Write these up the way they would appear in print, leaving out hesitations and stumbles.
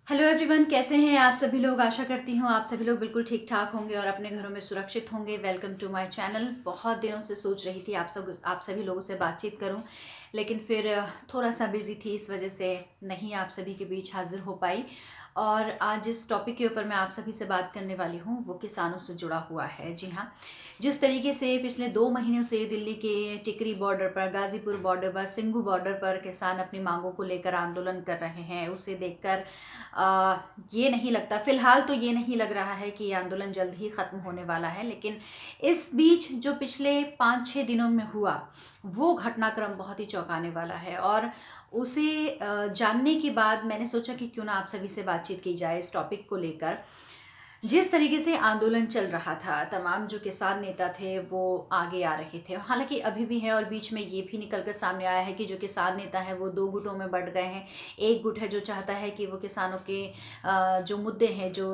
Hello everyone, कैसे हैं आप सभी लोग। आशा करती हूँ आप सभी लोग बिल्कुल ठीक ठाक होंगे और अपने घरों में सुरक्षित होंगे। Welcome to my channel. बहुत दिनों से सोच रही थी आप सभी लोगों से बातचीत करूं, लेकिन फिर थोड़ा सा बिजी थी, इस वजह से नहीं आप सभी के बीच हाजिर हो पाई। और आज जिस टॉपिक के ऊपर मैं आप सभी से बात करने वाली हूँ वो किसानों से जुड़ा हुआ है। जी हाँ, जिस तरीके से पिछले 2 महीनों से दिल्ली के टिकरी बॉर्डर पर, गाजीपुर बॉर्डर पर, सिंघू बॉर्डर पर किसान अपनी मांगों को लेकर आंदोलन कर रहे हैं, उसे देखकर ये नहीं लगता, फिलहाल तो ये नहीं लग रहा है कि ये आंदोलन जल्द ही ख़त्म होने वाला है। लेकिन इस बीच जो पिछले 5-6 दिनों में हुआ वो घटनाक्रम बहुत ही चौंकाने वाला है, और उसे जानने के बाद मैंने सोचा कि क्यों ना आप सभी से बातचीत की जाए इस टॉपिक को लेकर। जिस तरीके से आंदोलन चल रहा था, तमाम जो किसान नेता थे वो आगे आ रहे थे, हालांकि अभी भी हैं, और बीच में ये भी निकल कर सामने आया है कि जो किसान नेता हैं वो दो गुटों में बंट गए हैं। एक गुट है जो चाहता है कि वो किसानों के जो मुद्दे हैं, जो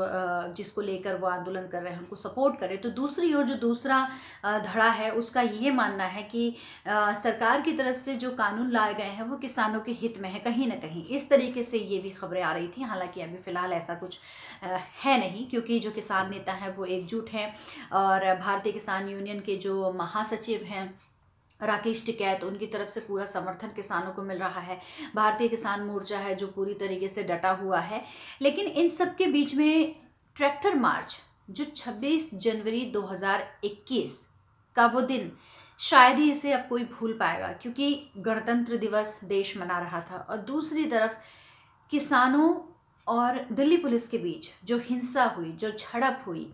जिसको लेकर वो आंदोलन कर रहे हैं उनको सपोर्ट करे, तो दूसरी ओर जो दूसरा धड़ा है उसका ये मानना है कि सरकार की तरफ से जो कानून लाए गए हैं वो किसानों के हित में है कहीं ना कहीं। इस तरीके से ये भी खबरें आ रही थी, हालांकि अभी फ़िलहाल ऐसा कुछ है नहीं, क्योंकि जो किसान नेता हैं वो एकजुट हैं। और भारतीय किसान यूनियन के जो महासचिव हैं राकेश टिकैत, उनकी तरफ से पूरा समर्थन किसानों को मिल रहा है। भारतीय किसान मोर्चा है जो पूरी तरीके से डटा हुआ है। लेकिन इन सब के बीच में ट्रैक्टर मार्च जो 26 जनवरी 2021 का वो दिन, शायद ही इसे अब कोई भूल पाएगा, क्योंकि गणतंत्र दिवस देश मना रहा था और दूसरी तरफ किसानों और दिल्ली पुलिस के बीच जो हिंसा हुई, जो झड़प हुई,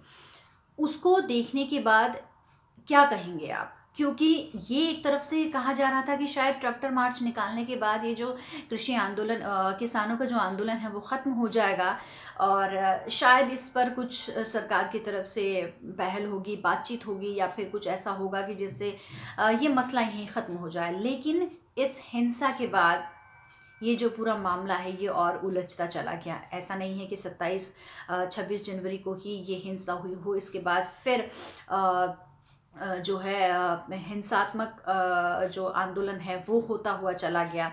उसको देखने के बाद क्या कहेंगे आप? क्योंकि ये एक तरफ से कहा जा रहा था कि शायद ट्रैक्टर मार्च निकालने के बाद ये जो कृषि आंदोलन, किसानों का जो आंदोलन है वो ख़त्म हो जाएगा, और शायद इस पर कुछ सरकार की तरफ से पहल होगी, बातचीत होगी, या फिर कुछ ऐसा होगा कि जिससे ये मसला यहीं ख़त्म हो जाए। लेकिन इस हिंसा के बाद ये जो पूरा मामला है ये और उलझता चला गया। ऐसा नहीं है कि 26 जनवरी को ही ये हिंसा हुई हो, इसके बाद फिर जो है हिंसात्मक जो आंदोलन है वो होता हुआ चला गया।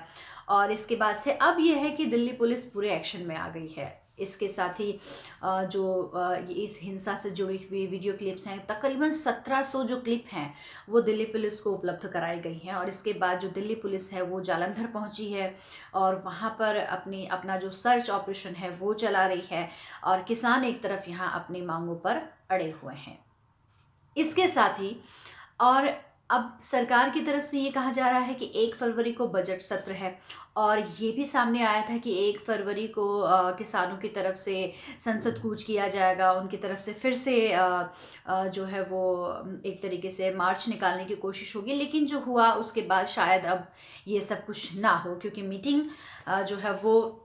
और इसके बाद से अब ये है कि दिल्ली पुलिस पूरे एक्शन में आ गई है। इसके साथ ही जो इस हिंसा से जुड़ी हुई वीडियो क्लिप्स हैं, तकरीबन 1700 जो क्लिप हैं वो दिल्ली पुलिस को उपलब्ध कराई गई हैं। और इसके बाद जो दिल्ली पुलिस है वो जालंधर पहुंची है और वहां पर अपना जो सर्च ऑपरेशन है वो चला रही है, और किसान एक तरफ यहाँ अपनी मांगों पर अड़े हुए हैं। इसके साथ ही और अब सरकार की तरफ से ये कहा जा रहा है कि 1 फरवरी को बजट सत्र है, और ये भी सामने आया था कि 1 फरवरी को किसानों की तरफ से संसद कूच किया जाएगा, उनकी तरफ से फिर से जो है वो एक तरीके से मार्च निकालने की कोशिश होगी। लेकिन जो हुआ उसके बाद शायद अब ये सब कुछ ना हो, क्योंकि मीटिंग जो है वो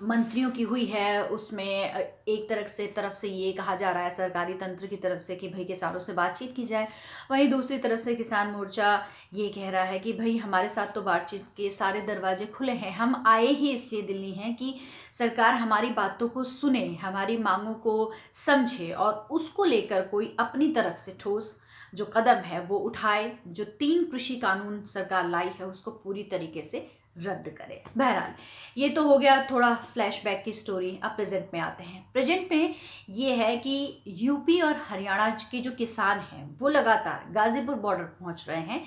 मंत्रियों की हुई है, उसमें एक तरफ से ये कहा जा रहा है सरकारी तंत्र की तरफ से कि भाई किसानों से बातचीत की जाए। वहीं दूसरी तरफ से किसान मोर्चा ये कह रहा है कि भाई हमारे साथ तो बातचीत के सारे दरवाजे खुले हैं, हम आए ही इसलिए दिल्ली हैं कि सरकार हमारी बातों को सुने, हमारी मांगों को समझे और उसको लेकर कोई अपनी तरफ से ठोस जो कदम है वो उठाए, जो 3 कृषि कानून सरकार लाई है उसको पूरी तरीके से रद्द करे। बहरहाल, ये तो हो गया थोड़ा फ्लैशबैक की स्टोरी। अब प्रेजेंट में आते हैं। प्रेजेंट में ये है कि यूपी और हरियाणा के जो किसान हैं वो लगातार गाजीपुर बॉर्डर पहुंच रहे हैं।